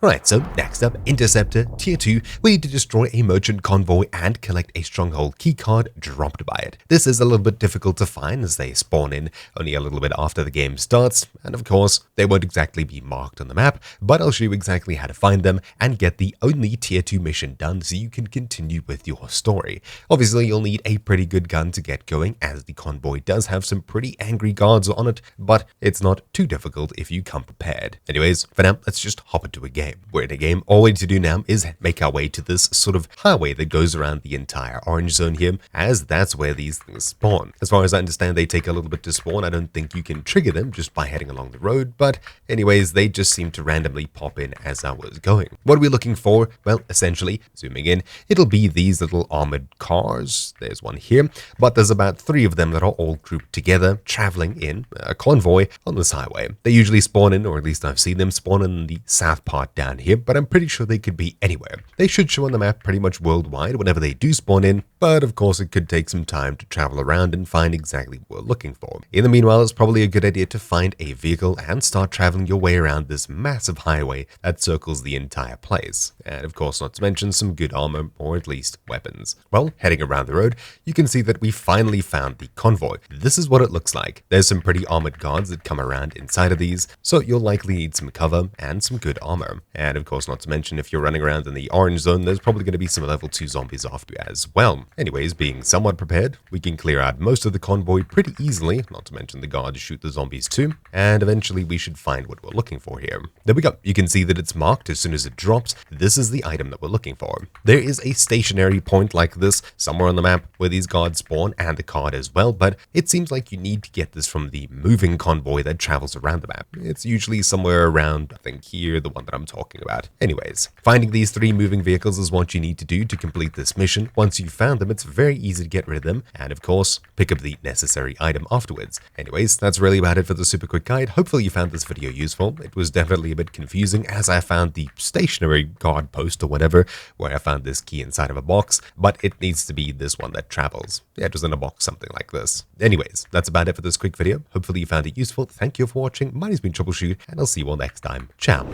Alright, so next up, Interceptor, Tier 2, we need to destroy a merchant convoy and collect a stronghold keycard dropped by it. This is a little bit difficult to find as they spawn in only a little bit after the game starts, and of course, they won't exactly be marked on the map, but I'll show you exactly how to find them and get the only Tier 2 mission done so you can continue with your story. Obviously, you'll need a pretty good gun to get going, as the convoy does have some pretty angry guards on it, but it's not too difficult if you come prepared. Anyways, for now, let's just hop into a game. We're in a game. All we need to do now is make our way to this sort of highway that goes around the entire orange zone here, as that's where these things spawn. As far as I understand, they take a little bit to spawn. I don't think you can trigger them just by heading along the road, but anyways, they just seem to randomly pop in as I was going. What are we looking for? Well, essentially, zooming in, it'll be these little armored cars. There's one here, but there's about 3 of them that are all grouped together, traveling in a convoy on this highway. They usually spawn in, or at least I've seen them spawn in the south part down here, but I'm pretty sure they could be anywhere. They should show on the map pretty much worldwide whenever they do spawn in, but of course it could take some time to travel around and find exactly what we're looking for. In the meanwhile, it's probably a good idea to find a vehicle and start traveling your way around this massive highway that circles the entire place. And of course, not to mention some good armor, or at least weapons. Well, heading around the road, you can see that we finally found the convoy. This is what it looks like. There's some pretty armored guards that come around inside of these, so you'll likely need some cover and some good armor. And of course, not to mention, if you're running around in the orange zone, there's probably going to be some level 2 zombies after you as well. Anyways, being somewhat prepared, we can clear out most of the convoy pretty easily, not to mention the guards shoot the zombies too, and eventually we should find what we're looking for here. There we go. You can see that it's marked as soon as it drops. This is the item that we're looking for. There is a stationary point like this somewhere on the map where these guards spawn and the card as well, but it seems like you need to get this from the moving convoy that travels around the map. It's usually somewhere around, I think here, the one that I'm talking about. Anyways, finding these 3 moving vehicles is what you need to do to complete this mission. Once you've found them, it's very easy to get rid of them, and of course, pick up the necessary item afterwards. Anyways, that's really about it for the super quick guide. Hopefully you found this video useful. It was definitely a bit confusing as I found the stationary guard post or whatever, where I found this key inside of a box, but it needs to be this one that travels. Yeah, just in a box, something like this. Anyways, that's about it for this quick video. Hopefully you found it useful. Thank you for watching. My name's been Troubleshoot, and I'll see you all next time. Ciao.